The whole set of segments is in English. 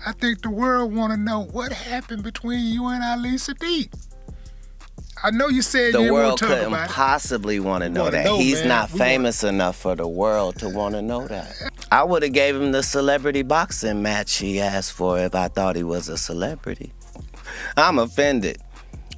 I think the world want to know what happened between you and Ali Siddiq. I know you said The you didn't want world to talk couldn't about it. possibly want to know wanna that. know, He's man. not We famous enough for the world to want to know that. I would have gave him the celebrity boxing match he asked for if I thought he was a celebrity. I'm offended.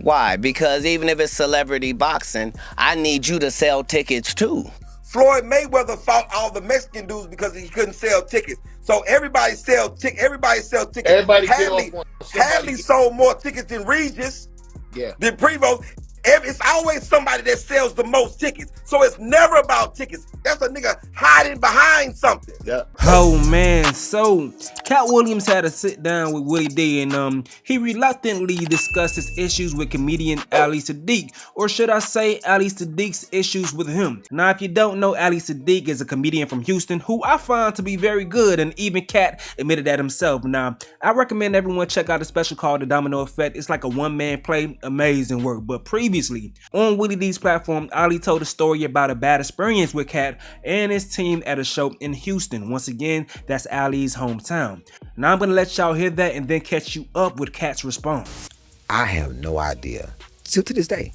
Why? Because even if it's celebrity boxing, I need you to sell tickets too. Floyd Mayweather fought all the Mexican dudes because he couldn't sell tickets. So everybody sells tickets. Everybody get off on Hadley sold more tickets than Regis. Yeah. The Prevost. It's always somebody that sells the most tickets. So it's never about tickets. That's a nigga hiding behind something. Yeah. Oh man, so Katt Williams had a sit down with Willie D, and he reluctantly discussed his issues with comedian Ali Siddiq, or should I say Ali Siddiq's issues with him. Now if you don't know, Ali Siddiq is a comedian from Houston who I find to be very good, and even Katt admitted that himself. Now I recommend everyone check out a special called The Domino Effect. It's like a one-man play, amazing work. But previously on Willie D's platform, Ali told a story about a bad experience with Katt and his team at a show in Houston. Once again, that's Ali's hometown. Now I'm gonna let y'all hear that and then catch you up with Katt's response. I have no idea. Still to this day.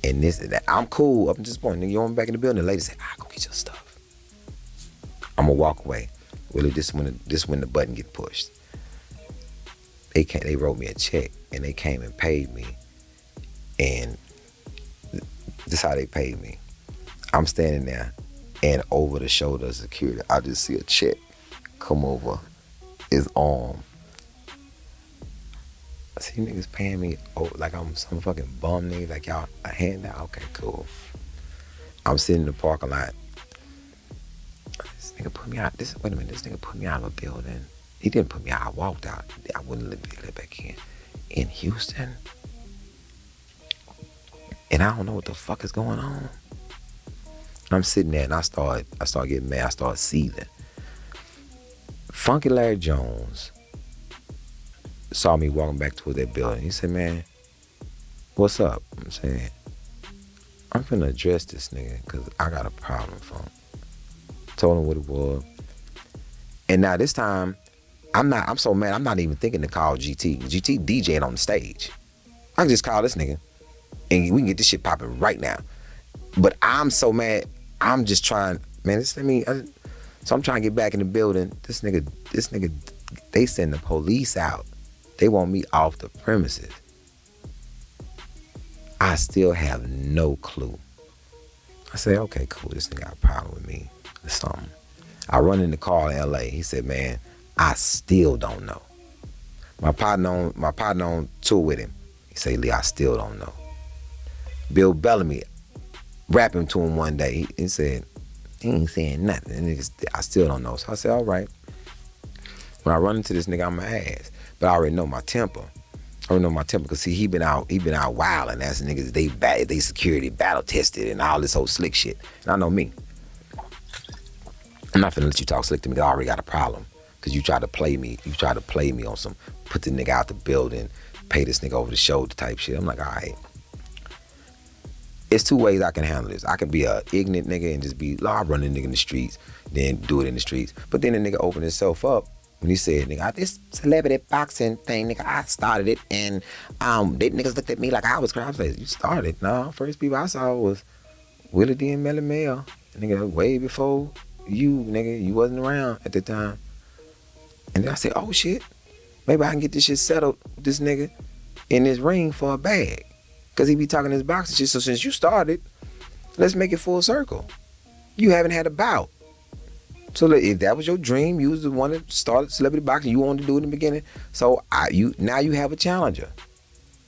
And I'm cool up to this point. Nigga, you want me back in the building? The lady said, go get your stuff. I'm gonna walk away. Really, this when the button get pushed. They wrote me a check and they came and paid me. And this is how they paid me. I'm standing there, and over the shoulder of security, I just see a check come over his arm. I see niggas paying me like I'm some fucking bum nigga, like y'all a handout. Okay, cool. I'm sitting in the parking lot. This nigga put me out. Wait a minute, this nigga put me out of a building. He didn't put me out. I walked out. I wouldn't let back in Houston. And I don't know what the fuck is going on. I'm sitting there and I start getting mad. I start seething. Funky Larry Jones saw me walking back toward that building. He said, man, what's up? I'm saying, I'm finna address this nigga because I got a problem for him. Told him what it was. And now this time, I'm so mad, I'm not even thinking to call GT. GT DJing on the stage. I can just call this nigga and we can get this shit popping right now. But I'm so mad, I'm just trying, man, so I'm trying to get back in the building. This nigga, they send the police out. They want me off the premises. I still have no clue. I say, okay, cool, this nigga got a problem with me or something. I run in the car in LA. He said, man, I still don't know. My partner on tour with him. He said, Lee, I still don't know. Bill Bellamy rapping to him one day. He said, he ain't saying nothing. And I still don't know. So I said, all right. When I run into this nigga, I'm my ass. But I already know my temper. Because see, he been out wilding. That's niggas, they security battle tested and all this whole slick shit. And I know me. I'm not finna let you talk slick to me. I already got a problem. Cause you tried to play me. You tried to play me on some, put the nigga out the building, pay this nigga over the shoulder type shit. I'm like, all right. It's two ways I can handle this. I can be a ignorant nigga and just be, I run the nigga in the streets, then do it in the streets. But then the nigga opened himself up when he said, nigga, this celebrity boxing thing, nigga, I started it, and they niggas looked at me like I was crazy. I was like, you started? No, first people I saw was Willie D and Melly Mel. Nigga, way before you, nigga, you wasn't around at the time. And then I said, oh shit, maybe I can get this shit settled with this nigga in this ring for a bag. Cause he be talking his boxing shit. So since you started, let's make it full circle. You haven't had a bout. So if that was your dream, you was the one that started celebrity boxing, you wanted to do it in the beginning. So now you have a challenger.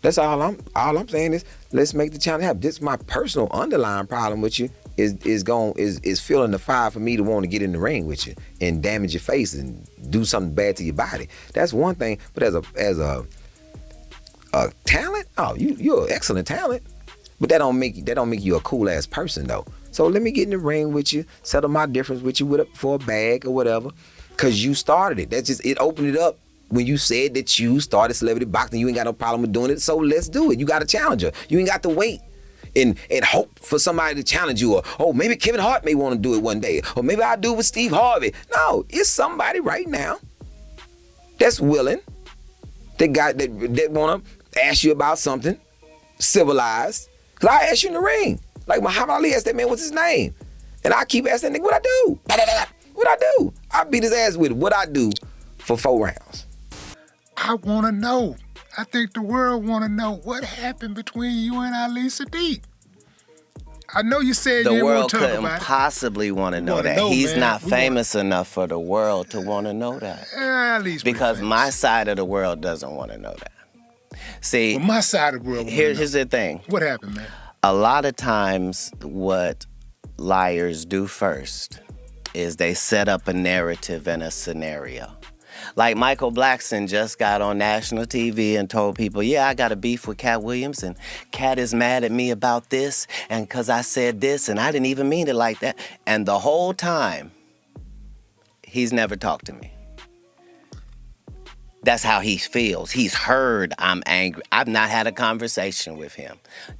That's all I'm saying is let's make the challenge happen. This is my personal underlying problem with you is feeling the fire for me to want to get in the ring with you and damage your face and do something bad to your body. That's one thing, but as a talent, you're an excellent talent, but that don't make you a cool ass person though. So let me get in the ring with you, settle my difference with you for a bag or whatever, cause you started it. That's just it. Opened it up when you said that you started celebrity boxing. You ain't got no problem with doing it, so let's do it. You got a challenger. You ain't got to wait and hope for somebody to challenge you, or maybe Kevin Hart may want to do it one day, or maybe I'll do it with Steve Harvey. No, it's somebody right now that's willing, that wanna ask you about something civilized. Cause I ask you in the ring. Like Muhammad Ali asked that man, what's his name? And I keep asking that nigga, what I do? What I do? I beat his ass with it. What I do for 4 rounds? I want to know. I think the world want to know what happened between you and Ali Siddiq. I know you said the you didn't world want to talk couldn't about it. possibly want to know wanna that. know, He's man. not We famous enough for the world to want to know that. Ali's pretty Because famous. my side of the world doesn't want to know that. See, Well, my side of the world. here's the thing. What happened, man? A lot of times what liars do first is they set up a narrative and a scenario. Like Michael Blackson just got on national TV and told people, yeah, I got a beef with Katt Williams and Katt is mad at me about this and because I said this and I didn't even mean it like that. And the whole time, he's never talked to me. That's how he feels. He's heard I'm angry. I've not had a conversation with him.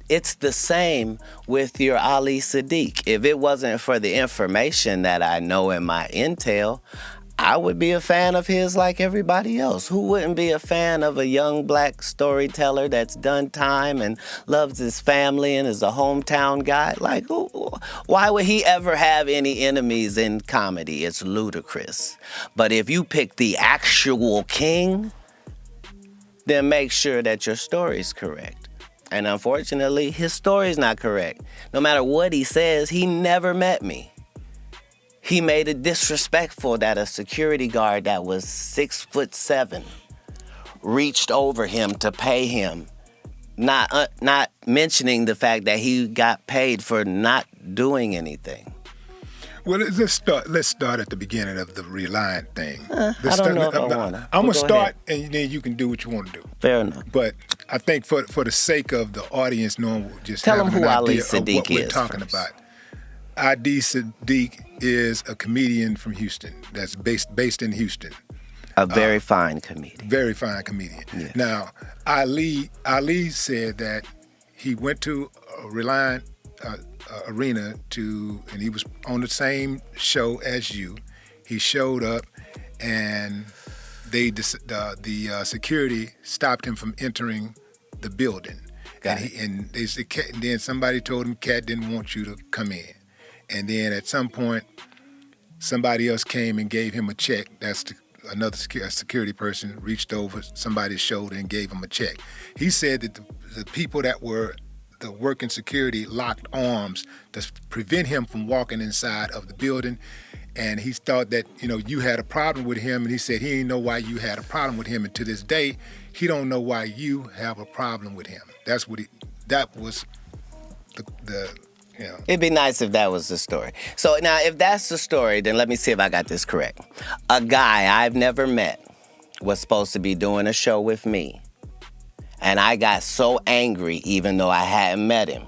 It's the same with your Ali Siddiq. If it wasn't for the information that I know in my intel, I would be a fan of his like everybody else. Who wouldn't be a fan of a young black storyteller that's done time and loves his family and is a hometown guy? Like, why would he ever have any enemies in comedy? It's ludicrous. But if you pick the actual king, then make sure that your story's correct. And unfortunately, his story's not correct. No matter what he says, he never met me. He made it disrespectful that a security guard that was 6'7" reached over him to pay him, not mentioning the fact that he got paid for not doing anything. Well, let's start at the beginning of the Reliant thing. I don't know if I wanna. I'm gonna Go start, ahead. and then you can do what you want to do. Fair enough. But I think for the sake of the audience knowing, just Tell having them who an Ali idea of Siddiq what we're is talking first. about. Ali Siddiq is a comedian from Houston that's based in Houston. A very fine comedian. Very fine comedian. Yes. Now, Ali said that he went to a Reliant arena and he was on the same show as you. He showed up, and the security stopped him from entering the building. And they said, and then somebody told him Katt didn't want you to come in. And then at some point, somebody else came and gave him a check. Another security person reached over somebody's shoulder and gave him a check. He said that the people that were the working security locked arms to prevent him from walking inside of the building. And he thought that, you had a problem with him. And he said he didn't know why you had a problem with him. And to this day, he don't know why you have a problem with him. That was the. It'd be nice if that was the story. So now, if that's the story, then let me see if I got this correct. A guy I've never met was supposed to be doing a show with me. And I got so angry, even though I hadn't met him,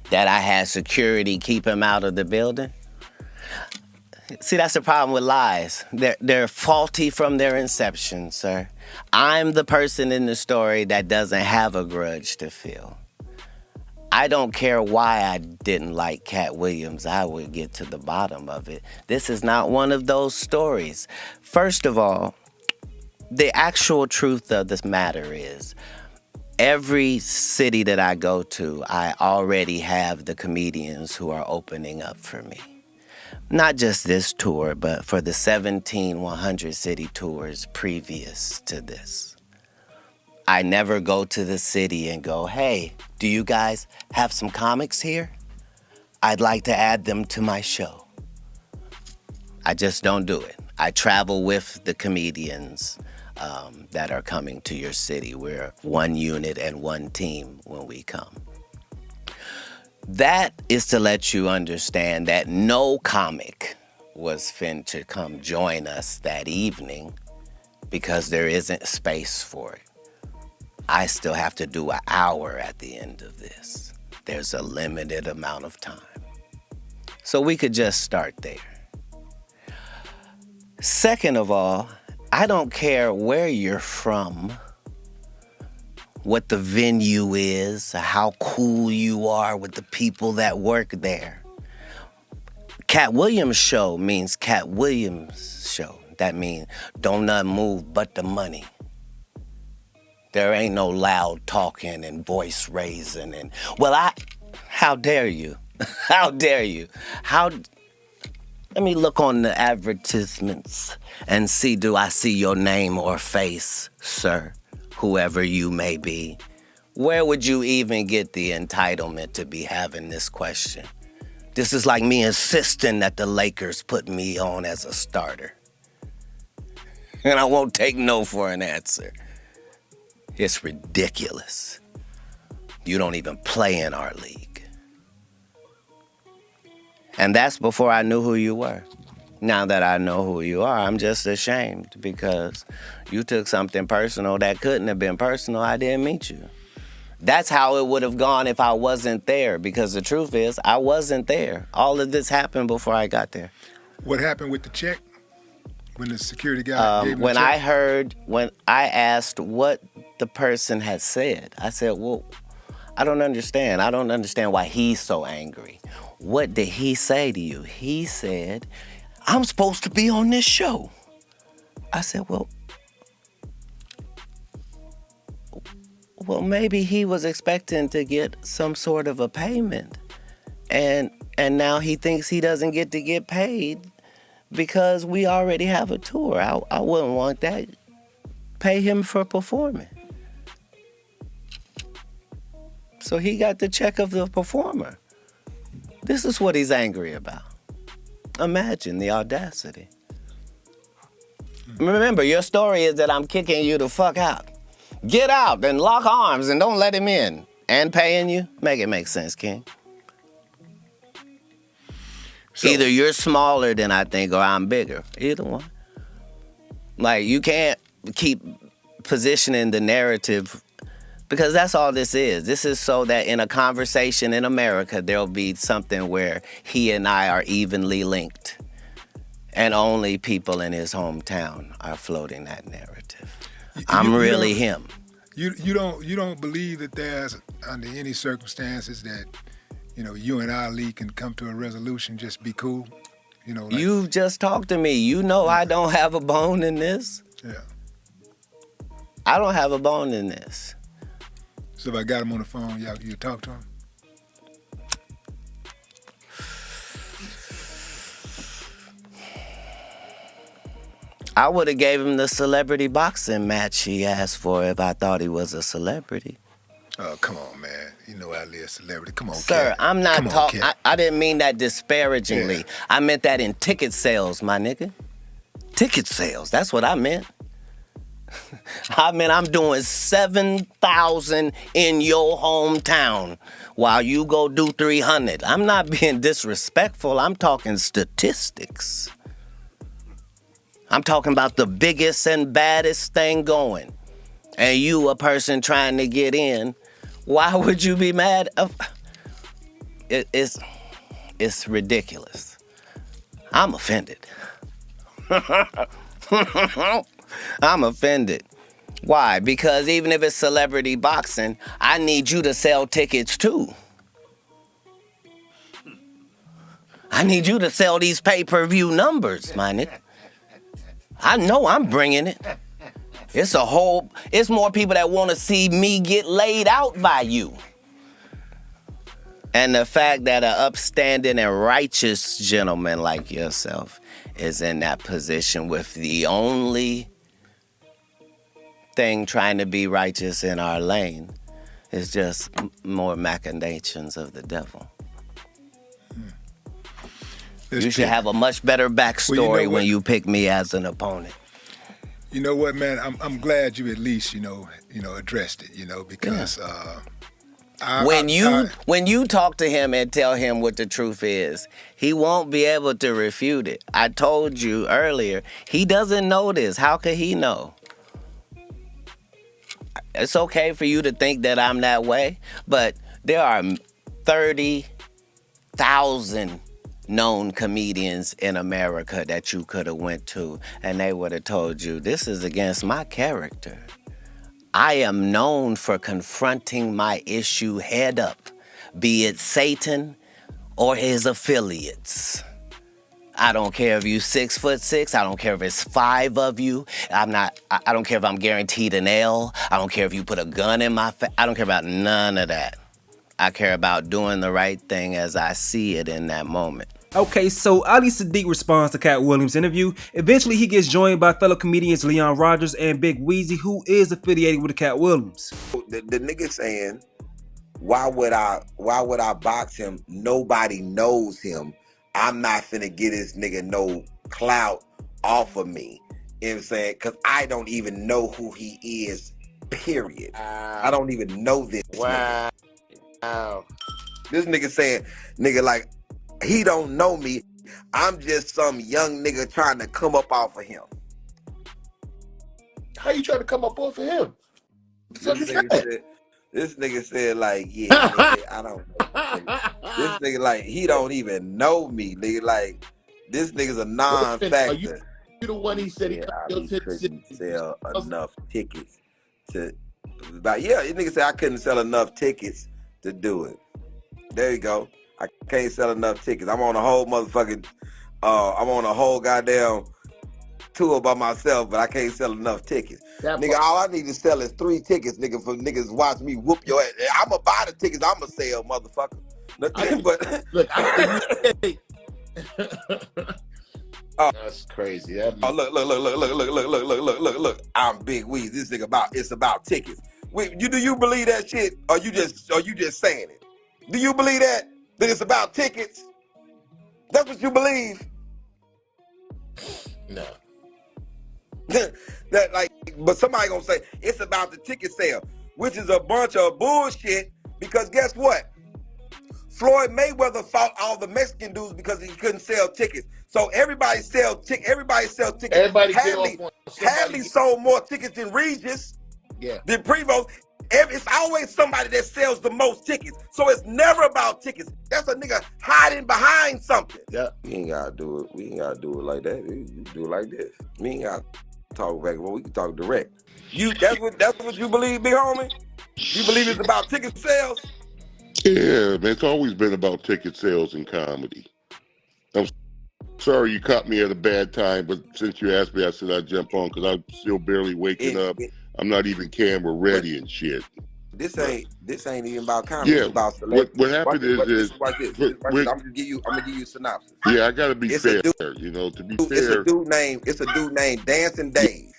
that I had security keep him out of the building. See, that's the problem with lies. They're faulty from their inception, sir. I'm the person in the story that doesn't have a grudge to feel. I don't care why I didn't like Katt Williams. I would get to the bottom of it. This is not one of those stories. First of all, the actual truth of this matter is, every city that I go to, I already have the comedians who are opening up for me. Not just this tour, but for the 17 100 city tours previous to this. I never go to the city and go, hey, do you guys have some comics here? I'd like to add them to my show. I just don't do it. I travel with the comedians that are coming to your city. We're one unit and one team when we come. That is to let you understand that no comic was fin to come join us that evening because there isn't space for it. I still have to do an hour at the end of this. There's a limited amount of time. So we could just start there. Second of all, I don't care where you're from, what the venue is, how cool you are with the people that work there. Katt Williams show means Katt Williams show. That means don't nothing move but the money. There ain't no loud talking and voice raising and, how dare you? How dare you? Let me look on the advertisements and see, do I see your name or face, sir, whoever you may be? Where would you even get the entitlement to be having this question? This is like me insisting that the Lakers put me on as a starter. And I won't take no for an answer. It's ridiculous. You don't even play in our league. And that's before I knew who you were. Now that I know who you are, I'm just ashamed because you took something personal that couldn't have been personal. I didn't meet you. That's how it would have gone if I wasn't there, because the truth is, I wasn't there. All of this happened before I got there. What happened with the check? When the security guy gave him when the check? when I asked what the person had said, I said, well, I don't understand. I don't understand why he's so angry. What did he say to you? He said, I'm supposed to be on this show. I said, well, maybe he was expecting to get some sort of a payment. And now he thinks he doesn't get to get paid because we already have a tour. I wouldn't want that. Pay him for performing. So he got the check of the performer. This is what he's angry about. Imagine the audacity. Remember, your story is that I'm kicking you the fuck out. Get out and lock arms and don't let him in. And paying you? Make it make sense, King. So, either you're smaller than I think or I'm bigger. Either one. Like, you can't keep positioning the narrative because that's all this is. This is so that in a conversation in America, there'll be something where he and I are evenly linked. And only people in his hometown are floating that narrative. I'm really him. You don't believe that there's, under any circumstances, that you and Ali can come to a resolution, just be cool? You've just talked to me. You know I don't have a bone in this. Yeah. I don't have a bone in this. So if I got him on the phone, you talk to him? I would have gave him the celebrity boxing match he asked for if I thought he was a celebrity. Oh, come on, man. You know Ali a celebrity. Come on, sir, Katt. I'm not talking. I didn't mean that disparagingly. Yeah. I meant that in ticket sales, my nigga. Ticket sales. That's what I meant. I mean, I'm doing 7,000 in your hometown while you go do 300. I'm not being disrespectful. I'm talking statistics. I'm talking about the biggest and baddest thing going. And you, a person trying to get in, why would you be mad? It's ridiculous. I'm offended. I'm offended. Why? Because even if it's celebrity boxing, I need you to sell tickets too. I need you to sell these pay-per-view numbers, my nigga. I know I'm bringing it. It's more people that want to see me get laid out by you. And the fact that an upstanding and righteous gentleman like yourself is in that position with the only thing trying to be righteous in our lane is just more machinations of the devil. You should have a much better backstory when you pick me as an opponent. You know what, man? I'm glad you at least addressed it. Because when you talk to him and tell him what the truth is, he won't be able to refute it. I told you earlier, he doesn't know this. How could he know? It's okay for you to think that I'm that way, but there are 30,000 known comedians in America that you could have went to, and they would have told you, this is against my character. I am known for confronting my issue head up, be it Satan or his affiliates. I don't care if you 6'6". I don't care if it's 5 of you. I don't care if I'm guaranteed an L. I don't care if you put a gun in my face. I don't care about none of that. I care about doing the right thing as I see it in that moment. Okay, so Ali Siddiq responds to Katt Williams' interview. Eventually, he gets joined by fellow comedians Leon Rogers and Big Wheezy, who is affiliated with Katt Williams. The nigga saying, why would I box him? Nobody knows him. I'm not finna get this nigga no clout off of me. You know what I'm saying? Because I don't even know who he is, period. I don't even know this nigga. This nigga saying, nigga, like, he don't know me. I'm just some young nigga trying to come up off of him. How you trying to come up off of him? This nigga said, like, yeah, nigga, I don't know. This nigga, like, he don't even know me, nigga. Like, this nigga's a non-factor. You the one he said he couldn't sell enough tickets to. But yeah, this nigga said I couldn't sell enough tickets to do it. There you go. I can't sell enough tickets. I'm on a whole motherfucking, I'm on a whole goddamn tour by myself, but I can't sell enough tickets. Nigga, all I need to sell is 3 tickets, nigga, for niggas watch me whoop your ass. I'ma buy the tickets I'ma sell, motherfucker. But look, that's crazy. Look. I'm Big Wheezy. This nigga it's about tickets. Wait, do you believe that shit? Or you just saying it? Do you believe that it's about tickets? That's what you believe? No. That like, but somebody gonna say it's about the ticket sale, which is a bunch of bullshit. Because guess what? Floyd Mayweather fought all the Mexican dudes because he couldn't sell tickets. So everybody sell tickets. Hadley sold more tickets than Regis. Yeah. Than Prevost. It's always somebody that sells the most tickets. So it's never about tickets. That's a nigga hiding behind something. Yeah. We ain't gotta do it like that. You do it like this. We ain't gotta talk back. Well, we can talk direct. That's what you believe, big homie? You believe it's about ticket sales? Yeah, man, it's always been about ticket sales and comedy. I'm sorry you caught me at a bad time, but since you asked me, I said I'd jump on because I'm still barely waking up. I'm not even camera ready and shit. This ain't even about comedy. Yeah, it's about celebrity. What happened is I'm gonna give you a synopsis. Yeah, I gotta be fair. To be fair, it's a dude named Dancing Dave.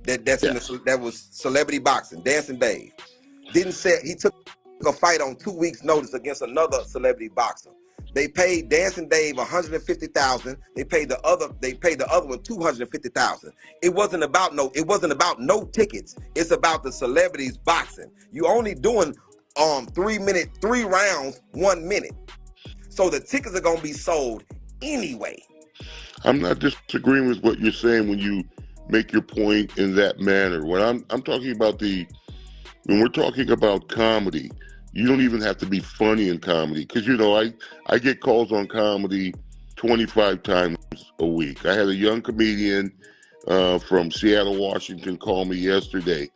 That was celebrity boxing. Dancing Dave he took a fight on 2 weeks' notice against another celebrity boxer. They paid Dancing Dave $150,000. They paid the other one $250,000. It wasn't about no tickets. It's about the celebrities boxing. You only doing 3 rounds, 1 minute. So the tickets are gonna be sold anyway. I'm not disagreeing with what you're saying when you make your point in that manner. When I'm talking about when we're talking about comedy, you don't even have to be funny in comedy. Because, I get calls on comedy 25 times a week. I had a young comedian from Seattle, Washington call me yesterday.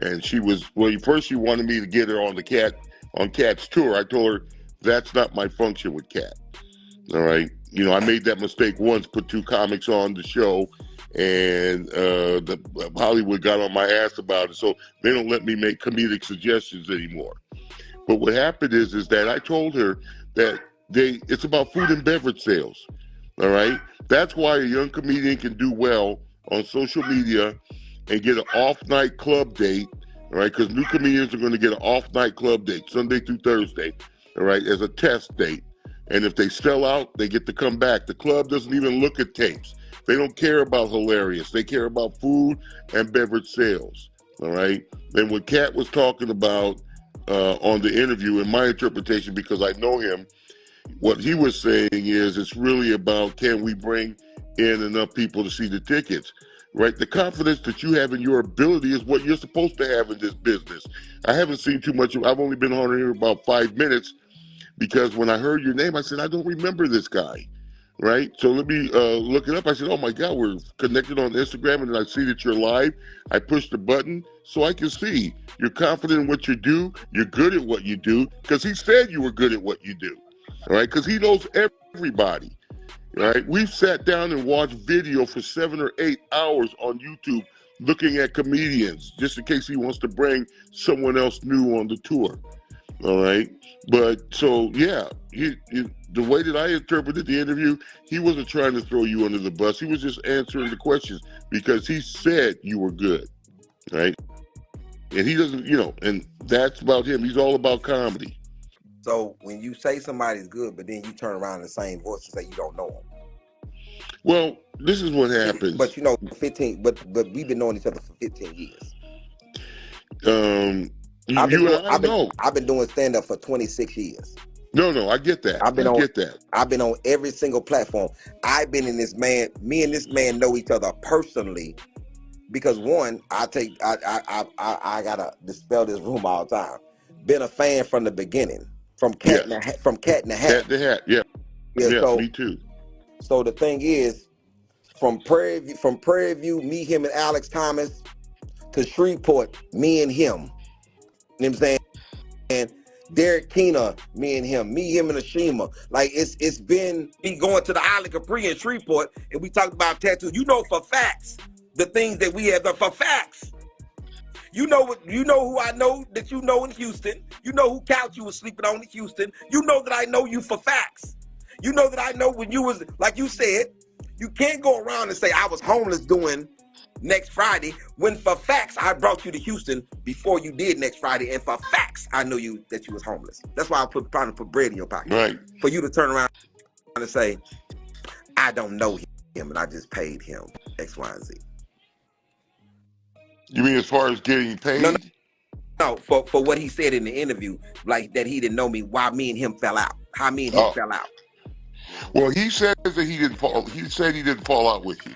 And she wanted me to get her on Katt's tour. I told her that's not my function with Katt. All right. I made that mistake once, put 2 comics on the show, and Hollywood got on my ass about it. So they don't let me make comedic suggestions anymore. But what happened is that I told her that it's about food and beverage sales. All right. That's why a young comedian can do well on social media and get an off-night club date. All right. Because new comedians are going to get an off-night club date, Sunday through Thursday. All right. As a test date. And if they sell out, they get to come back. The club doesn't even look at tapes. They don't care about hilarious. They care about food and beverage sales. All right. And what Katt was talking about on the interview, in my interpretation, because I know him, what he was saying is it's really about, can we bring in enough people to see the tickets, right? The confidence that you have in your ability is what you're supposed to have in this business. I haven't seen too much. I've only been on here about 5 minutes because when I heard your name, I said, I don't remember this guy, right? So let me look it up. I said, oh my God, we're connected on Instagram, and I see that you're live. I pushed the button so I can see you're confident in what you do. You're good at what you do, because he said you were good at what you do, all right? Because he knows everybody. right? We've sat down and watched video for 7 or 8 hours on YouTube looking at comedians just in case he wants to bring someone else new on the tour. All right. But so, yeah, the way that I interpreted the interview, he wasn't trying to throw you under the bus. He was just answering the questions because he said you were good. Right. And he doesn't, and that's about him. He's all about comedy. So when you say somebody's good, but then you turn around in the same voice and say you don't know them. Well, this is what happens. But 15, but we've been knowing each other for 15 years. I've been doing stand-up for 26 years. No, I get that. I've been on every single platform. Me and this man know each other personally because one, I gotta dispel this rumor all the time. Been a fan from the beginning, from Katt in the Hat. Katt in the Hat, yeah. So, me too. So the thing is, from Prairie View, me, him, and Alex Thomas, to Shreveport, me and him. You know what I'm saying? And Derek Keener, me, him, and Ashima. Like it's been me going to the Island Capri in Shreveport, and we talked about tattoos. You know for facts the things that we have done for facts. You know who I know that you know in Houston. You know who couch you was sleeping on in Houston. You know that I know you for facts. You know that I know when you was, like you said, you can't go around and say I was homeless doing Next Friday when for facts I brought you to Houston before you did Next Friday, and for facts I knew that you was homeless. That's why I'm trying to put bread in your pocket. Right. For you to turn around and say, I don't know him and I just paid him X, Y, and Z. You mean as far as getting paid? No, for what he said in the interview, like that he didn't know me, why me and him fell out. How me and him fell out. Well, he says that he said he didn't fall out with you.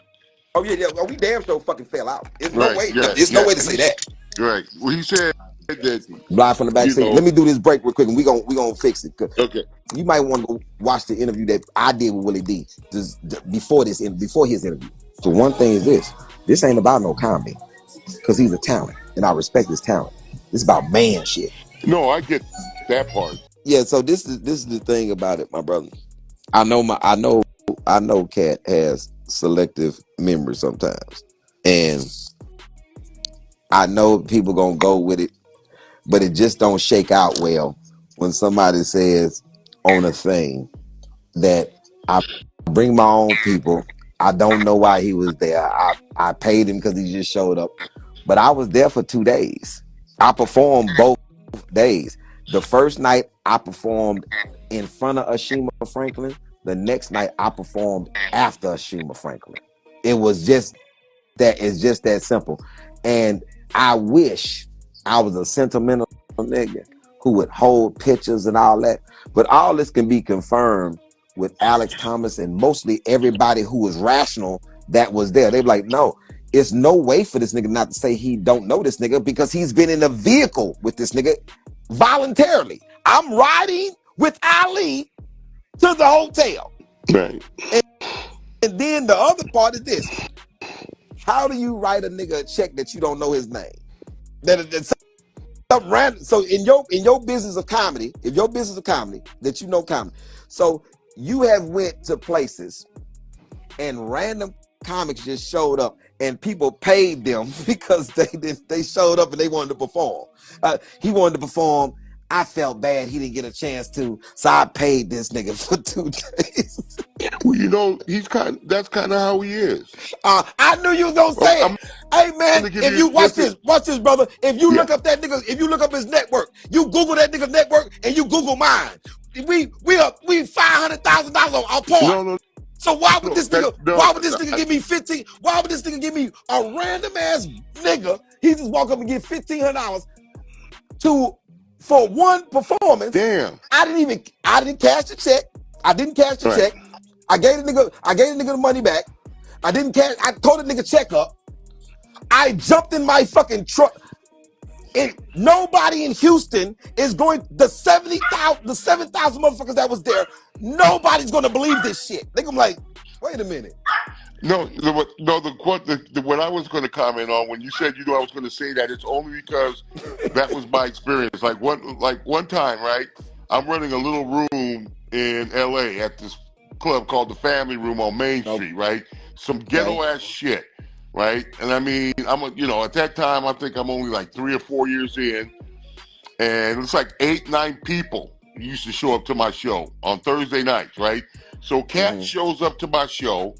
Oh yeah, we damn sure fucking fell out. There's no way to say that. Right. Well, he said that live from the back seat. Let me do this break real quick and we gonna fix it. Okay. You might want to go watch the interview that I did with Willie D before his interview. So one thing is this ain't about no comedy. Because he's a talent, and I respect his talent. It's about man shit. No, I get that part. Yeah, so this is the thing about it, my brother. I know Katt has selective memory sometimes. And I know people gonna go with it, but it just don't shake out well when somebody says on a thing that I bring my own people. I don't know why he was there. I paid him because he just showed up. But I was there for 2 days. I performed both days. The first night I performed in front of Ashima Franklin. The next night I performed after Ashima Franklin. It's just that simple. And I wish I was a sentimental nigga who would hold pictures and all that. But all this can be confirmed with Alex Thomas and mostly everybody who was rational that was there. They were like, no. It's no way for this nigga not to say he don't know this nigga because he's been in a vehicle with this nigga voluntarily. I'm riding with Ali to the hotel. Right. And then the other part is this. How do you write a nigga a check that you don't know his name? That's something random. So in your business of comedy, that you know comedy. So you have went to places and random comics just showed up and people paid them because they showed up and they wanted to perform. He wanted to perform. I felt bad he didn't get a chance to, so I paid this nigga for 2 days. Well, that's kind of how he is. I knew you was gonna say it. Hey man, if you watch this, brother. If you look up that nigga, if you look up his network, you Google that nigga's network and you Google mine. We $500,000 on porn. No. So why would this nigga give me 15? Why would this nigga give me a random ass nigga? He just walk up and get $1,500 for one performance. Damn. I didn't cash the check. I gave the nigga the money back. I told the nigga check up. I jumped in my fucking truck. And nobody in Houston is going, the 7,000 motherfuckers that was there, nobody's gonna believe this shit. They gonna be like, wait a minute. No, what I was going to comment on when you said I was going to say that, it's only because that was my experience. Like one time, right? I'm running a little room in LA at this club called the Family Room on Main Street, right? Some ghetto ass shit, right? And I mean, at that time, I think I'm only like 3 or 4 years in, and it's like 8, 9 people used to show up to my show on Thursday nights, right? So Katt shows up to my show,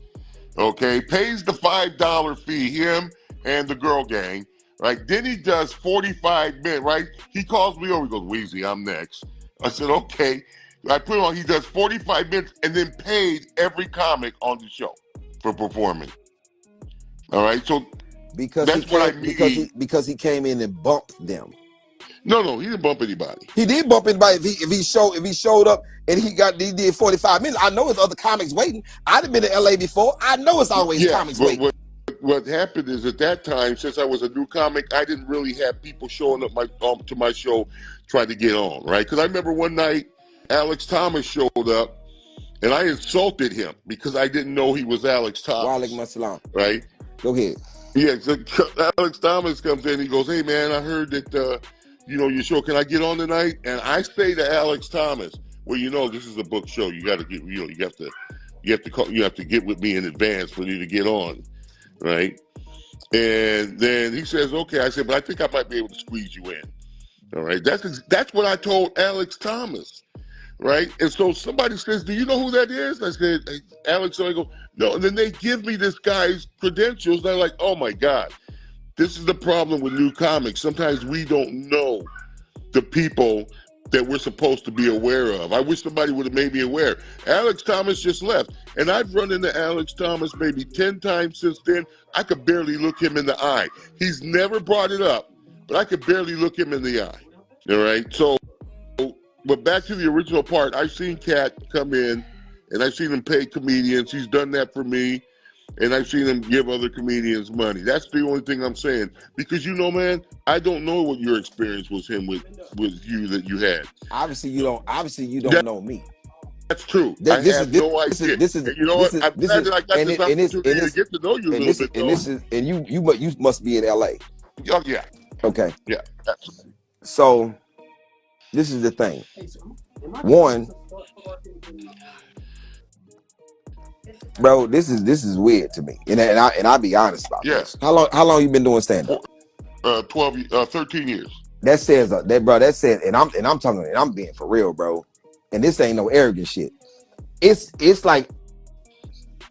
okay, pays the $5 fee, him and the girl gang, right? Then he does 45 minutes, right? He calls me over, he goes, Wheezy, I'm next. I said, okay. I put him on, he does 45 minutes and then paid every comic on the show for performing. All right, so Because that's what I mean. because he came in and bumped them. No, he didn't bump anybody. He did bump anybody if he showed up and he did 45 minutes. I know there's other comics waiting. I'd have been to LA before. I know it's always comics waiting. What happened is at that time, since I was a new comic, I didn't really have people showing up to my show trying to get on, right? Because I remember one night Alex Thomas showed up and I insulted him because I didn't know he was Alex Thomas. Walaikum assalam. Right? Go ahead. Yeah, so Alex Thomas comes in, he goes, hey man, I heard that your show, can I get on tonight? And I say to Alex Thomas, well, this is a book show. You got to get, you have to get with me in advance for you to get on, right? And then he says, okay. I said, but I think I might be able to squeeze you in. All right. That's what I told Alex Thomas, right? And so somebody says, do you know who that is? I said, hey, Alex. So I go, no. And then they give me this guy's credentials. They're like, oh my God. This is the problem with new comics. Sometimes we don't know the people that we're supposed to be aware of. I wish somebody would have made me aware. Alex Thomas just left. And I've run into Alex Thomas maybe 10 times since then. I could barely look him in the eye. He's never brought it up, but I could barely look him in the eye. All right? So, but back to the original part, I've seen Katt come in, and I've seen him pay comedians. He's done that for me. And I've seen him give other comedians money. That's the only thing I'm saying. Because man, I don't know what your experience was with you that you had. Obviously you don't know me. That's true. I have no idea. And you know what? I'm glad that I got this opportunity to get to know you a little bit. And you must be in LA. Oh yeah. Okay. Yeah. Absolutely. So this is the thing. One, bro, this is weird to me, and I'll be honest about this. How long you been doing stand up? 13 years. That says, and I'm being for real, bro. And this ain't no arrogant shit. It's like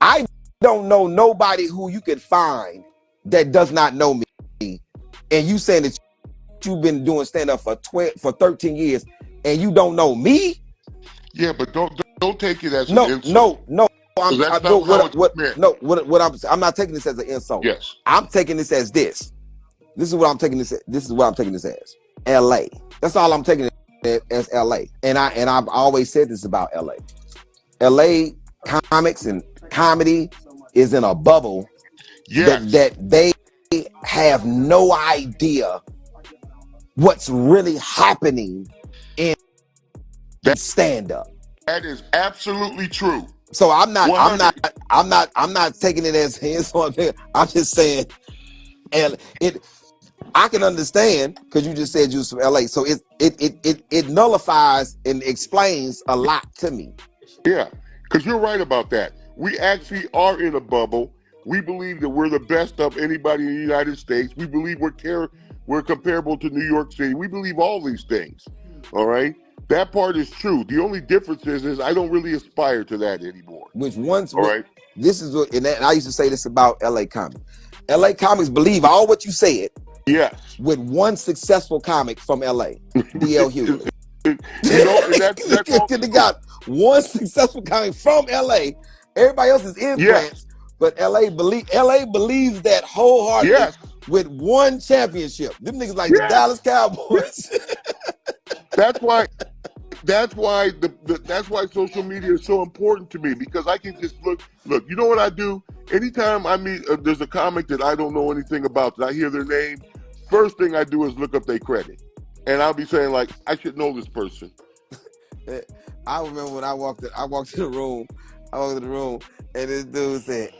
I don't know nobody who you could find that does not know me, and you saying that you've been doing stand up for 13 years and you don't know me. Yeah, but don't take it as an insult. No. I'm not taking this as an insult. Yes. I'm taking this as this. This is what I'm taking this as. LA. That's all I'm taking it as LA. And I've always said this about LA. LA comics and comedy is in a bubble. Yes. That they have no idea what's really happening in stand up. That is absolutely true. So I'm not taking it as hands on. I'm just saying, and I can understand because you just said you was from LA. So it nullifies and explains a lot to me. Yeah, because you're right about that. We actually are in a bubble. We believe that we're the best of anybody in the United States. We believe we're comparable to New York City. We believe all these things. All right. That part is true. The only difference is I don't really aspire to that anymore. This is what, and I used to say this about LA comics. LA comics believe all what you said. Yes. With one successful comic from LA, D.L. Hughley. They got one successful comic from LA. Everybody else is implants, but LA believes that wholeheartedly with one championship. Them niggas like the Dallas Cowboys. That's why social media is so important to me, because I can just look. You know what I do? Anytime I meet, there's a comic that I don't know anything about, that I hear their name, first thing I do is look up their credit, and I'll be saying like, I should know this person. I remember when I walked in the room, and this dude said,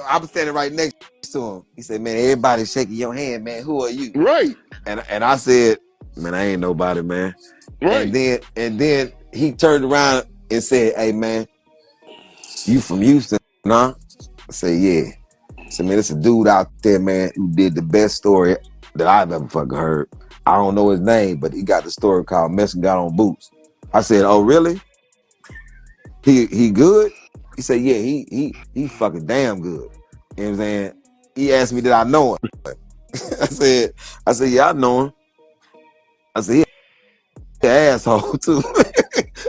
I was standing right next to him. He said, "Man, everybody's shaking your hand, man. Who are you?" Right. And I said, "Man, I ain't nobody, man." Right. And then he turned around and said, "Hey, man, You from Houston, huh? I said, yeah. I said, man, it's a dude out there, man, who did the best story that I've ever fucking heard. I don't know his name, but he got the story called Mexican Got on Boots. I said, oh, really? He good? He said, yeah, he fucking damn good. You know what I'm saying? He asked me, did I know him? I said, yeah, I know him. I said, he an asshole too.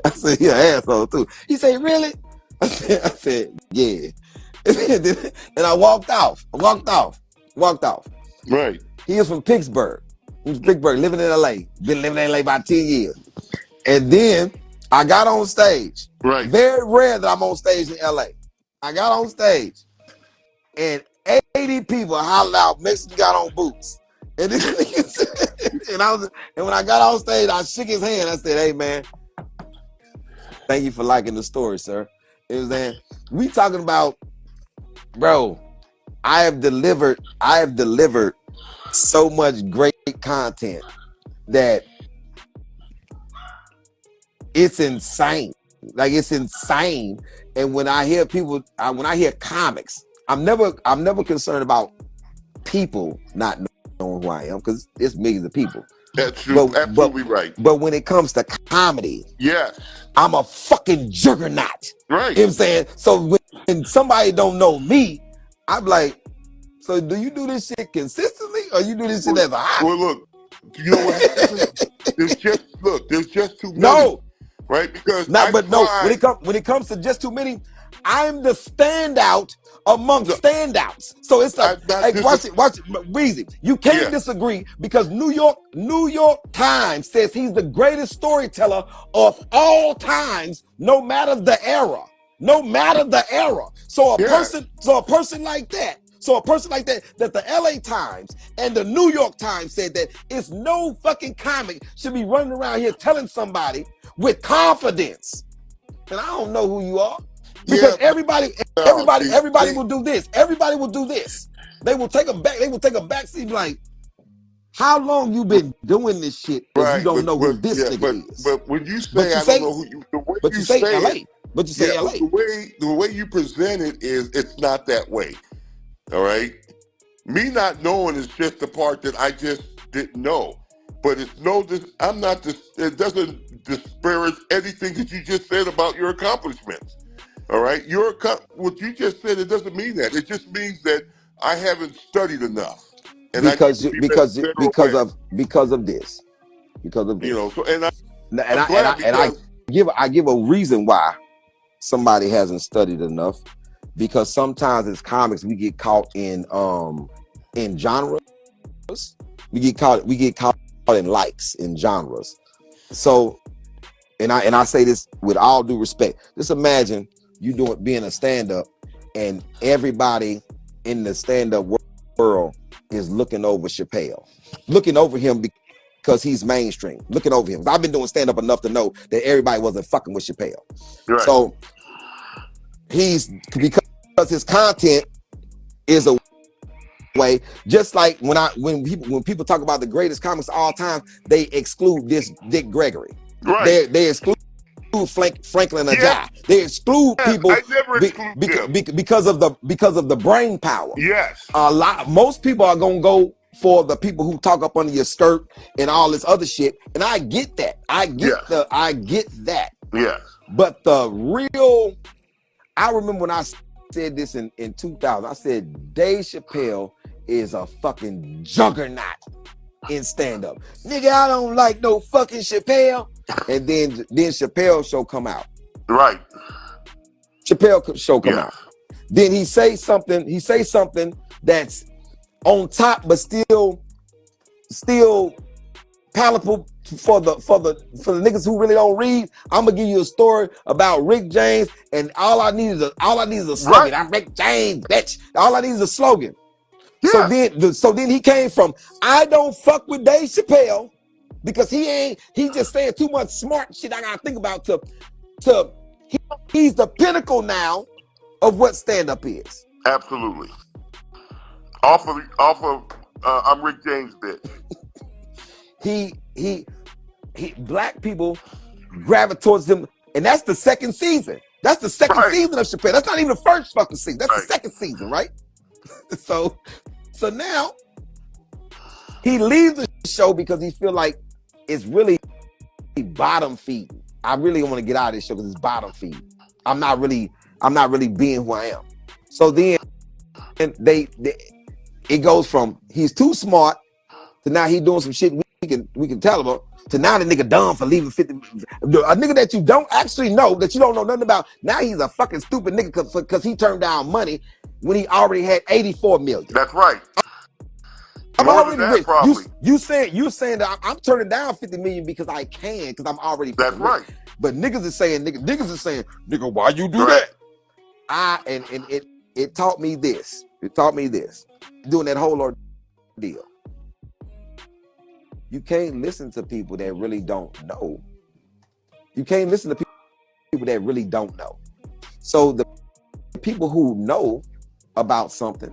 I said, he an asshole too. He said, really? I said, yeah. And I walked off. Right. He was from Pittsburgh. He was from Pittsburgh, living in LA. Been living in LA about 10 years. And then I got on stage. Right. Very rare that I'm on stage in LA. I got on stage and 80 people hollered out, Mexican Got on Boots. And, and when I got on stage, I shook his hand. I said, hey man, thank you for liking the story, sir. It was then we talking about, bro, I have delivered so much great content that it's insane. Like it's insane. And when I hear people, when I hear comics, I'm never concerned about people not knowing who I am because it's millions of people. That's true. Absolutely right. But when it comes to comedy, yes, I'm a fucking juggernaut. Right. You know what I'm saying? So when somebody don't know me, I'm like, so do you do this shit consistently or you do this shit as a hobby? Well, look, you know what happens? There's just too many. No. Right? Because when it comes to just too many, I'm the standout amongst standouts. So it's like, watch it, Wheezy. You can't disagree because New York Times says he's the greatest storyteller of all times, no matter the era. So a person like that, that the LA Times and the New York Times said that it's no fucking comic should be running around here telling somebody with confidence. And I don't know who you are. Because everybody will do this. Everybody will do this. They will take a back seat like, how long you been doing this shit if you don't know who this nigga is? But when you say I don't know who you, the way you say LA. it, But you say LA. The way you present it is it's not that way. All right? Me not knowing is just the part that I just didn't know. But it's it doesn't disparage anything that you just said about your accomplishments. All right? What you just said, it doesn't mean that. It just means that I haven't studied enough. And because of this. You know, so I give a reason why somebody hasn't studied enough, because sometimes as comics we get caught in genres. We get caught in likes in genres. So and I say this with all due respect. Just imagine you being a stand-up and everybody in the stand-up world is looking over Chappelle, looking over him because he's mainstream, looking over him. I've been doing stand-up enough to know that everybody wasn't fucking with Chappelle. Right. So because his content is a way, just like when people talk about the greatest comics of all time, they exclude this Dick Gregory. Right. They exclude Franklin Ajay. They exclude people because of the brain power. Yes. Most people are gonna go for the people who talk up under your skirt and all this other shit. And I get that. I get that. Yeah. But I remember when I said this in 2000, I said Dave Chappelle is a fucking juggernaut in stand-up. Nigga, I don't like no fucking Chappelle. And then Chappelle show come out. Right. Chappelle show come out. Then he say something that's on top but still palatable for the niggas who really don't read. I'm gonna give you a story about Rick James, and all I need is a slogan. Right. I'm Rick James, bitch. All I need is a slogan. Yeah. So then he came from I don't fuck with Dave Chappelle because he just saying too much smart shit I gotta think about to he's the pinnacle now of what stand-up is. Absolutely. Off of I'm Rick James bitch. He black people gravitate towards him, and that's the second season. That's the second Right. season of Chappelle. That's not even the first fucking season. That's Right. the second season, right? So now he leaves the show because he feel like it's really bottom feeding. I really want to get out of this show because it's bottom feeding. I'm not really being who I am. So then it goes from he's too smart to now he doing some shit we can tell him to now the nigga dumb for leaving 50. A nigga that you don't actually know, that you don't know nothing about. Now he's a fucking stupid nigga because he turned down money when he already had 84 million. That's right. I'm More already than that, rich. probably. You saying that I'm turning down 50 million because I can, because I'm already That's rich. right. But niggas is saying, nigga, why you do Right. that? It taught me this. Doing that whole ordeal. You can't listen to people that really don't know. You can't listen to people that really don't know. So the people who know about something,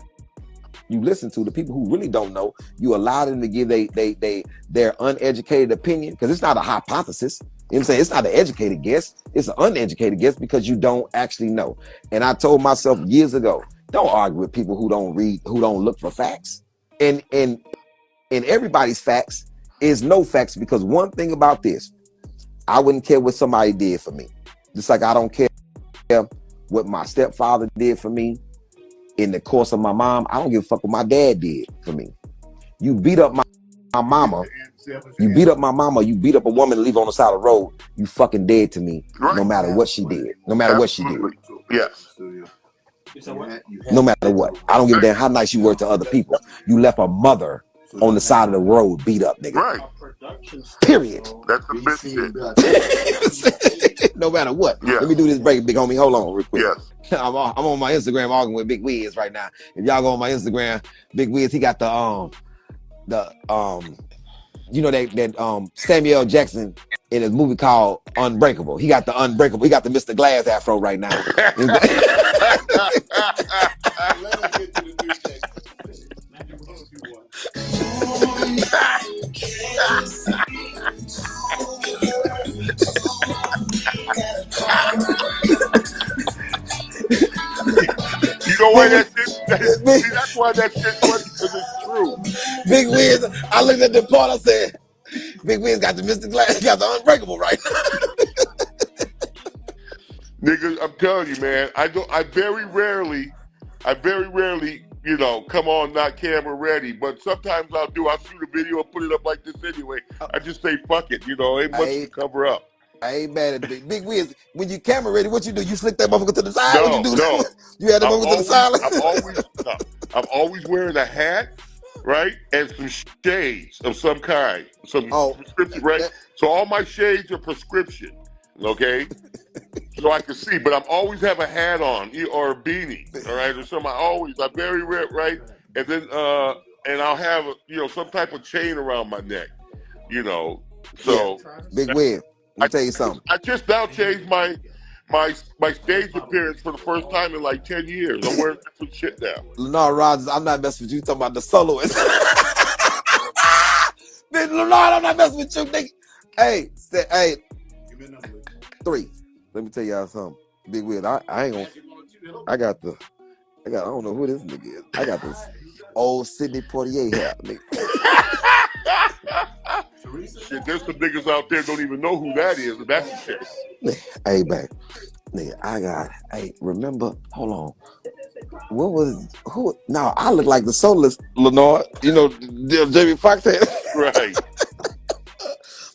you listen to. The people who really don't know, you allow them to give their uneducated opinion, because it's not a hypothesis. You know what I'm saying? It's not an educated guess. It's an uneducated guess because you don't actually know. And I told myself years ago, don't argue with people who don't read, who don't look for facts. And everybody's facts is no facts, because one thing about this, I wouldn't care what somebody did for me. Just like I don't care what my stepfather did for me in the course of my mom. I don't give a fuck what my dad did for me. You beat up my mama, you beat up a woman and leave her on the side of the road, you fucking dead to me, Right. no matter what she did. No matter what she did. Yes. No matter what. I don't give a damn how nice you were to other people. You left a mother on the side of the road beat up, nigga. Right. Period. That's the big shit. No matter what. Yes. Let me do this break, big homie. Hold on real quick. Yes. I'm on my Instagram arguing with Big Wiz right now. If y'all go on my Instagram, Big Wiz, he got the you know that Samuel L. Jackson in his movie called Unbreakable. He got the Unbreakable. He got the Mr. Glass afro right now. You know why that shit? See, that's why that shit's funny, because it's true. Big Wiz, I looked at the part, I said, Big Wiz got the Mr. Glass, he got the Unbreakable right now. Niggas, I'm telling you, man, I very rarely, you know, come on not camera ready, but sometimes I'll shoot a video and put it up like this anyway. I just say fuck it, you know, ain't much to cover up. I ain't mad at Big Wiz. When you camera ready, what you do? You flick that motherfucker to the side? What you do? No. You had that motherfucker to the side? I'm always wearing a hat, right? And some shades of some kind. Some prescription, right? So all my shades are prescription, okay? So I can see, but I'm always have a hat on or a beanie, all right? Or something. I'm very rare, right? And then, and I'll have, you know, some type of chain around my neck, you know? So. Yeah. Big Wiz. Let me tell you something. I just now changed my stage appearance for the first time in like 10 years. I'm wearing different shit now. Leonard Rogers, I'm not messing with you. Talking about the soloist. Leonard, I'm not messing with you, nigga. Hey, 3. Let me tell y'all something. Big Wiz, I ain't gonna. I don't know who this nigga is. I got this old Sidney Poitier hat, nigga. Shit, there's some niggas out there don't even know who that is, and that's the shit. Hey, man. Nigga, remember, hold on. What was, who? No, I look like the soloist, Leonard. You know, Jamie Foxx had. Right.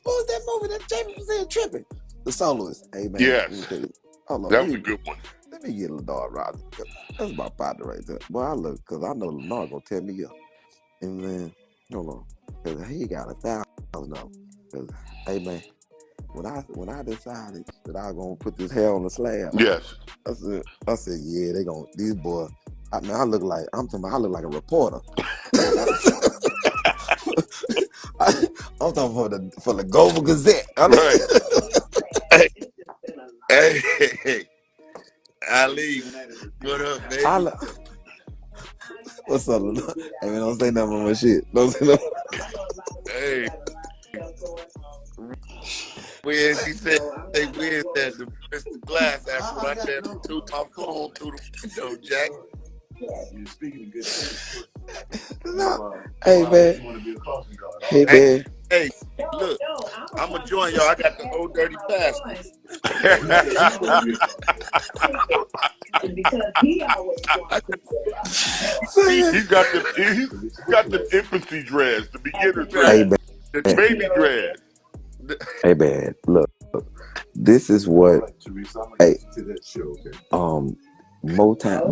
What was that movie that Jamie was in tripping? The soloist. Hey, man. Yes. Hold on. That was a good one. Let me get Leonard Rogers. That's my partner right there. Boy, I look, because I know Leonard gonna tear me up. And then, hold on. Because he got $1,000. Because, hey, man, when I decided that I was gonna put this hair on the slab, yes, I said, yeah, they gonna, these boys. I look like a reporter. I'm talking for the Global Gazette. Right. Hey, Ali, what up, baby? What's up, Leonard? Hey, man, don't say nothing on my shit. Don't say nothing. Hey. Wiz, he said, Wiz said to Mr. Glass after I said to my phone through the window, Jack. Hey man. Hey man. Hey, look, I'm gonna join y'all. I got the old dirty pastor. He's got the infancy dreads, the beginner Hey dreads, man. the baby dreads. Hey man, look. This is what Motown.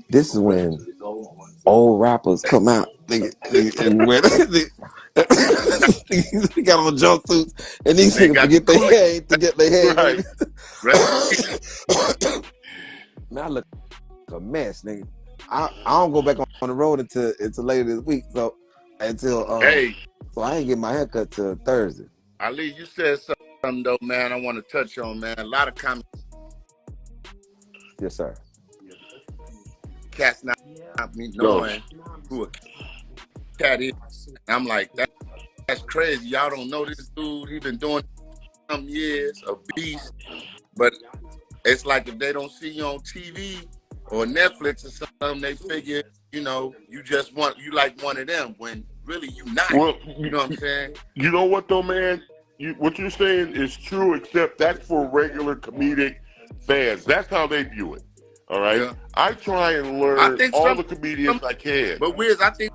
This is when old rappers come out. They got on jumpsuits and these niggas forget their hair. Right. Man, I look a mess, nigga. I don't go back on the road until later this week. So so I ain't get my haircut till Thursday. Ali, you said something though, man. I want to touch on, man. A lot of comments. Yes, sir. Cats not me knowing who a cat is. I'm like, that's crazy. Y'all don't know this dude. He been doing some years, a beast. But it's like if they don't see you on TV or Netflix or something, they figure, you like one of them when really you not. Well, you know what I'm saying? You know what though, man? What you're saying is true, except that's for regular comedic fans. That's how they view it. All right. Yeah. I try and learn all the comedians I can. But Wiz, I think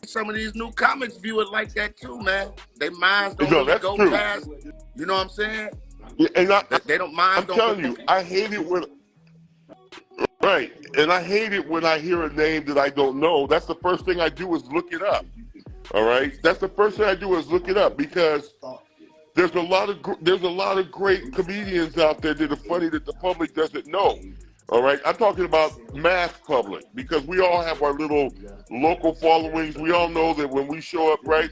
some of these new comics view it like that too, man. They minds don't really go past. You know what I'm saying? Yeah, and they don't mind. I'm telling you, I hate it when. Right, and I hate it when I hear a name that I don't know. That's the first thing I do is look it up. All right, that's the first thing I do is look it up because there's a lot of great comedians out there that are funny that the public doesn't know. All right, I'm talking about mass public because we all have our little local followings. We all know that when we show up, right?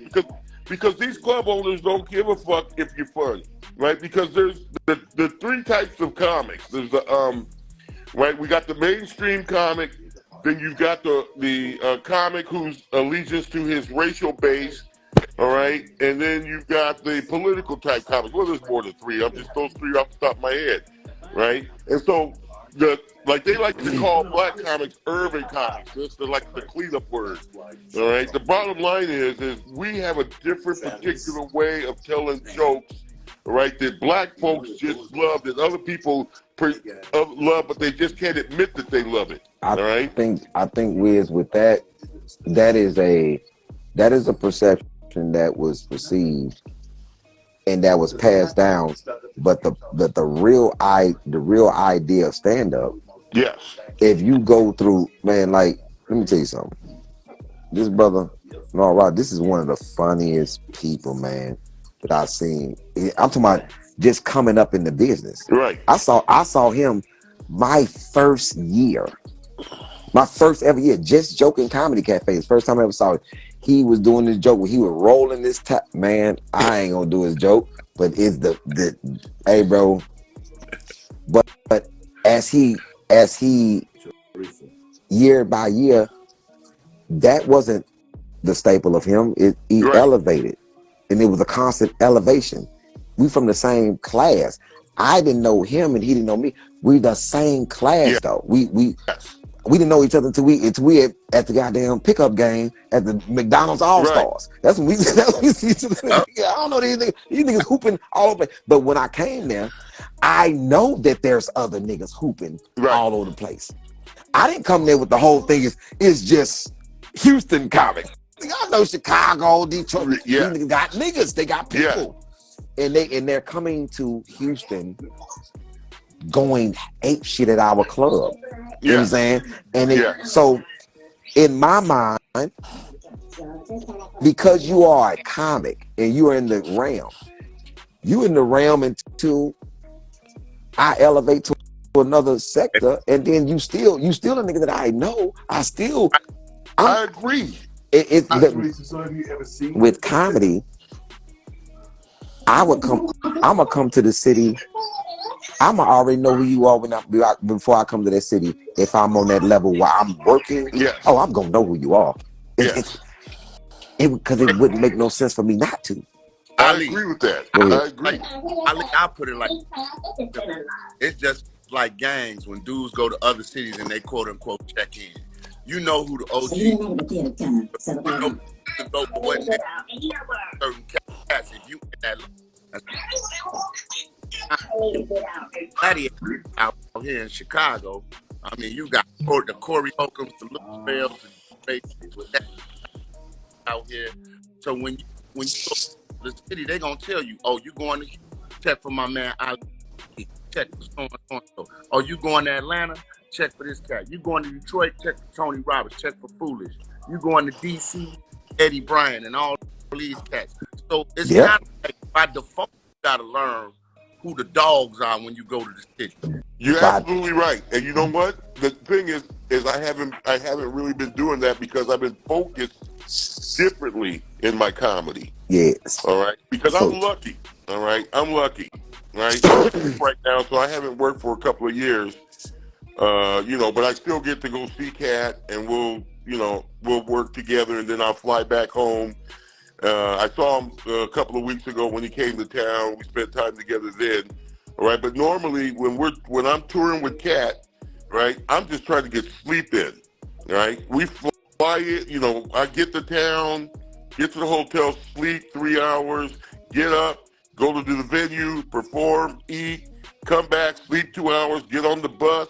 Because these club owners don't give a fuck if you're funny, right? Because there's the three types of comics. There's the right, we got the mainstream comic. Then you've got the comic whose allegiance to his racial base. All right, and then you've got the political type comic. Well, there's more than three. I'm just those three off the top of my head, right? And so they like to call black comics urban comics. That's like the cleanup word. All right. The bottom line is we have a different particular way of telling jokes. All right, that black folks just love, that other people love, but they just can't admit that they love it. All right. I think Wiz, with that is a perception that was received and that was passed down, but the real idea of stand up. Yes. If you go through, man, like, let me tell you something. This brother, no, right, this is one of the funniest people, man, that I've seen. I'm talking about just coming up in the business. Right. I saw him my first ever year, just joking comedy cafe. First time I ever saw it. He was doing this joke where he was rolling this man. I ain't gonna do his joke, but it's the hey bro. But as he year by year, that wasn't the staple of him. He elevated, and it was a constant elevation. We from the same class. I didn't know him, and he didn't know me. We the same class though. We didn't know each other until we at the goddamn pickup game at the McDonald's All-Stars. Right. That's when we see each other. I don't know these niggas hooping all over. But when I came there, I know that there's other niggas hooping all over the place. I didn't come there with the whole thing it's just Houston comics. I know Chicago, Detroit. These niggas got niggas. They got people. And they're coming to Houston going ape shit at our club. You know what I'm saying? And so in my mind, because you are a comic and you are in the realm until I elevate to another sector, and then you still a nigga that I know. I agree. With comedy, I'ma come to the city. I'ma already know who you are before I come to that city. If I'm on that level while I'm working, I'm gonna know who you are. Because it wouldn't make no sense for me not to. I Ali, agree with that. Go ahead. I agree. like Ali, I put it like it's just like gangs when dudes go to other cities and they quote unquote check in. You know who the OG, you know to go what next certain cats if you in that gladiator out here in Chicago. I mean, you got the Corey Holcombs, the Little Bells, and with that out here. So when you go to the city, they gonna tell you, oh, you going to check for my man Ali, check for so and so. Oh, you going to Atlanta? Check for this cat. You going to Detroit? Check for Tony Roberts. Check for Foolish. You going to DC? Eddie Bryant and all these cats. So it's kind of like by default, you gotta learn who the dogs are when you go to the city. You're absolutely right. And you know what? The thing is I haven't really been doing that because I've been focused differently in my comedy. Yes. All right. Because I'm lucky. All right. I'm lucky. Right. Right now, so I haven't worked for a couple of years. But I still get to go see Katt, and we'll work together, and then I'll fly back home. I saw him a couple of weeks ago when he came to town. We spent time together then. All right, but normally when I'm touring with Katt, right, I'm just trying to get sleep in. Right, we fly it. I get to town, get to the hotel, sleep 3 hours, get up, go to the venue, perform, eat, come back, sleep 2 hours, get on the bus,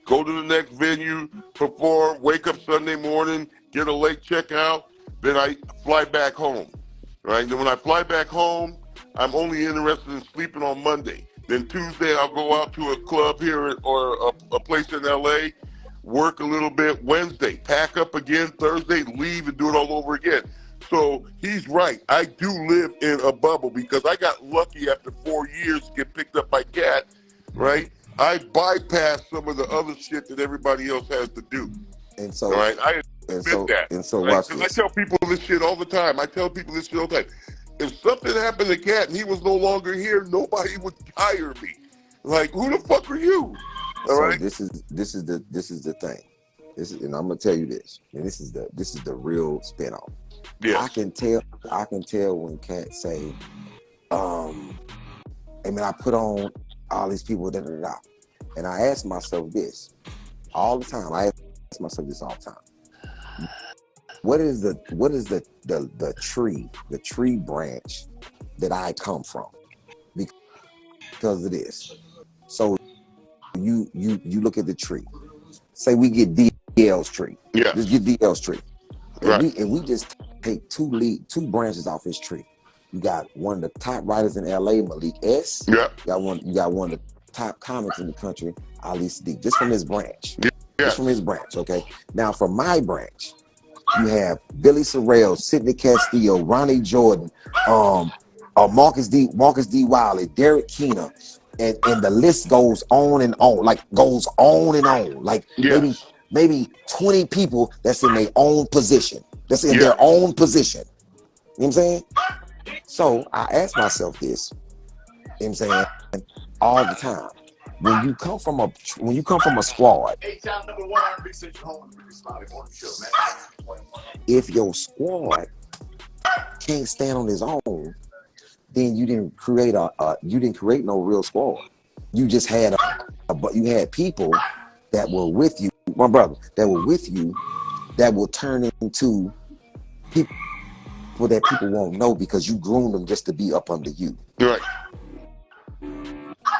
go to the next venue, perform, wake up Sunday morning, get a late checkout, then I fly back home. Right? Then when I fly back home, I'm only interested in sleeping on Monday. Then Tuesday, I'll go out to a club here or a place in LA, work a little bit. Wednesday, pack up again. Thursday, leave and do it all over again. So he's right. I do live in a bubble because I got lucky after 4 years to get picked up by Katt, right? I bypassed some of the other shit that everybody else has to do. And so, right? I admit that. And so, right? watch this. I tell people this shit all the time. If something happened to Katt and he was no longer here, nobody would hire me. Like, who the fuck are you? All right. This is the thing. And I'm gonna tell you this. And this is the real spinoff. Yeah. I can tell when Katt say, I mean, I put on all these people, da da da. And I ask myself this all the time. I ask myself this all the time. What is the tree branch that I come from? Because of this. So you look at the tree. Say we get DL's tree. Yeah. Just get DL's tree. Right. And we just take two branches off his tree. You got one of the top writers in LA, Malik S. Yeah. You got one of the top comics in the country, Ali Siddiq, just from his branch. Yeah. Just from his branch, okay? Now from my branch, you have Billy Sorrell, Sidney Castillo, Ronnie Jordan, Marcus D. Wiley, Derek Keener, and the list goes on and on, like goes on and on. Like maybe 20 people that's in their own position. That's in their own position. You know what I'm saying? So I ask myself this, you know what I'm saying, all the time. When you come from a squad, if your squad can't stand on its own, then you didn't create no real squad. You just had you had people that were with you, my brother, that were with you, that will turn into people that people won't know because you groomed them just to be up under you. Right.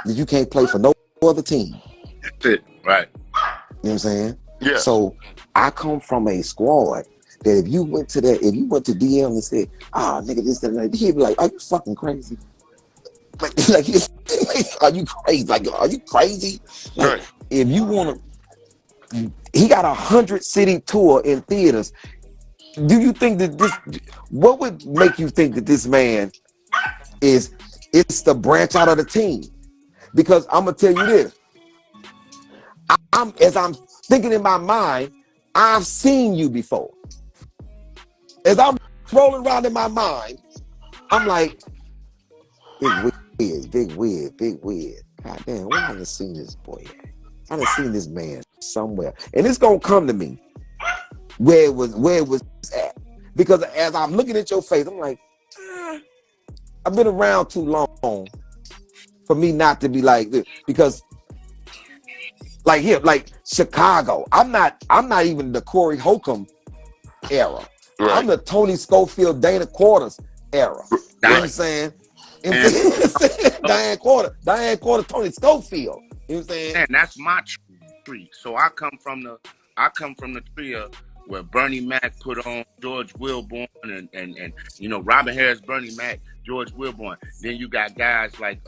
You can't play for no other team. That's it. Right. You know what I'm saying? Yeah. So I come from a squad that if you went to DM and said, nigga, this, that, he'd be like, are you fucking crazy? Like, are you crazy? Like, are you crazy? Like, right. If you want to, he got 100-city tour in theaters. Do you think that what would make you think that this man it's the branch out of the team? Because I'm gonna tell you this. As I'm thinking in my mind, I've seen you before. As I'm rolling around in my mind, I'm like, big weird. God damn, where have I seen this boy at? I done seen this man somewhere. And it's gonna come to me where it was at. Because as I'm looking at your face, I'm like, I've been around too long for me not to be like this, because like here, like Chicago, I'm not even the Corey Holcomb era. Right. I'm the Tony Schofield, Dana Quarters era. You know what I'm saying? Diane Quarter, Tony Schofield. You know what I'm saying? And that's my tree. So I come from the tree of where Bernie Mac put on George Wilborn and you know, Robin Harris, Bernie Mac, George Wilborn. Then you got guys like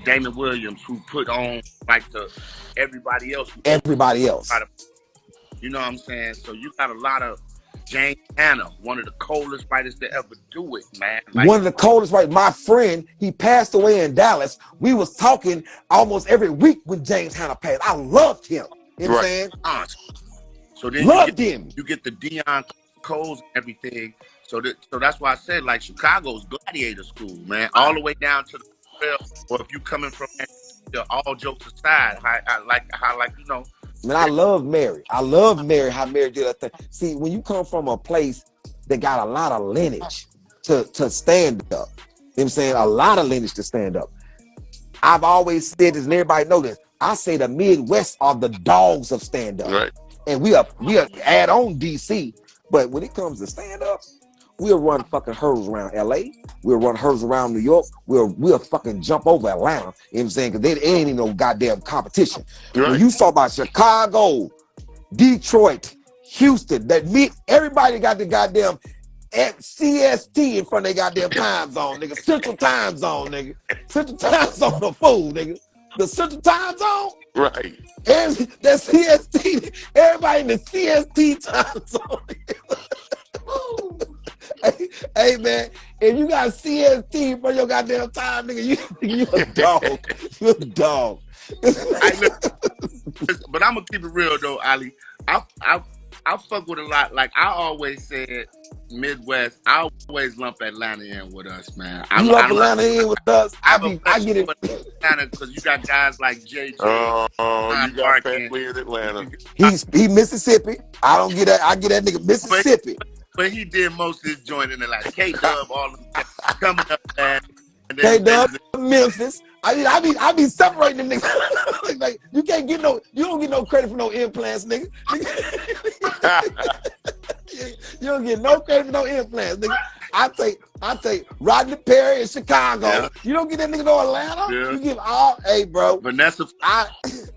Damon Williams, who put on like everybody else. You know what I'm saying? So you got a lot of James Hanna, one of the coldest writers to ever do it, man. Like, one of the coldest writers. My friend, he passed away in Dallas. We was talking almost every week when James Hanna passed. I loved him. You know what I'm saying? So then you get the Deion Coles and everything. So that's why I said, like, Chicago's gladiator school, man, all the way down to the real. Or if you coming from all jokes aside, how you know. Man, I love Mary. How Mary did that thing. See, when you come from a place that got a lot of lineage to stand up, you know what I'm saying? A lot of lineage to stand up. I've always said this, and everybody know this. I say the Midwest are the dogs of stand up. Right. And we are add on DC. But when it comes to stand up, we'll run fucking hurdles around LA. We'll run hurdles around New York. We'll fucking jump over Atlanta. You know what I'm saying? Because there ain't even no goddamn competition. Right. When you talk about Chicago, Detroit, Houston, everybody got the goddamn CST in front of their goddamn time zone, nigga. Central time zone, nigga. Central time zone, a fool, nigga. The Central time zone? Right. And that CST, everybody in the CST time zone. Hey man, if you got CST for your goddamn time, nigga, you a dog. You a dog. But I'm gonna keep it real though, Ali. I fuck with a lot. Like I always said, Midwest. I always lump Atlanta in with us, man. You lump Atlanta in with us. I get it. Atlanta because you got guys like JJ. You got family in Atlanta. He Mississippi. I don't get that. I get that nigga Mississippi. But he did most of his joint in Atlanta. K-Dub, all of them coming up, man. K-Dub, Memphis. I be separating them niggas. Like, you don't get no credit for no implants, nigga. You don't get no credit for no implants, nigga. I take Rodney Perry in Chicago. Yeah. You don't get that nigga no Atlanta. Yeah. You give all, hey bro. Vanessa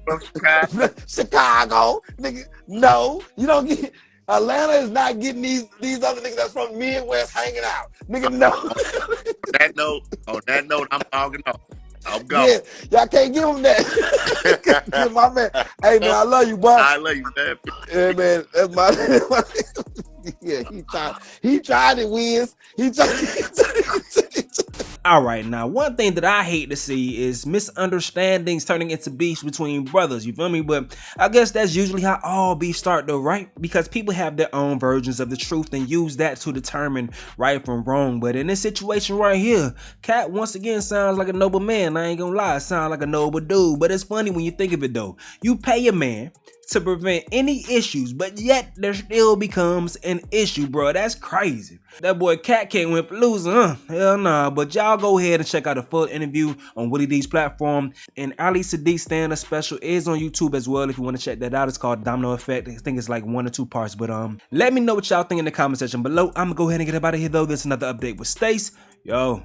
from Chicago. Chicago, nigga. No, you don't get. Atlanta is not getting these other niggas that's from Midwest hanging out. Nigga, no. On that note, I'm dogging off. I'm going. Yeah, y'all can't give him that. My man. Hey, man, I love you, boy. I love you, man. Yeah, man, that's my yeah, he tried it, Wiz. He tried it. Alright, now one thing that I hate to see is misunderstandings turning into beefs between brothers, you feel me? But I guess that's usually how all beefs start though, right? Because people have their own versions of the truth and use that to determine right from wrong. But in this situation right here, Katt once again sounds like a noble man. I ain't gonna lie, sounds like a noble dude. But it's funny when you think of it though. You pay a man to prevent any issues, but yet there still becomes an issue, bro. That's crazy. That boy Katt can't win for losing, huh? Hell nah. But y'all go ahead and check out the full interview on Willie D's platform. And Ali Siddiq stand-up special is on YouTube as well if you want to check that out. It's called Domino Effect. I think it's like 1 or 2 parts. But let me know what y'all think in the comment section below. I'm gonna go ahead and get up out of here though. This is another update with Stace. Yo.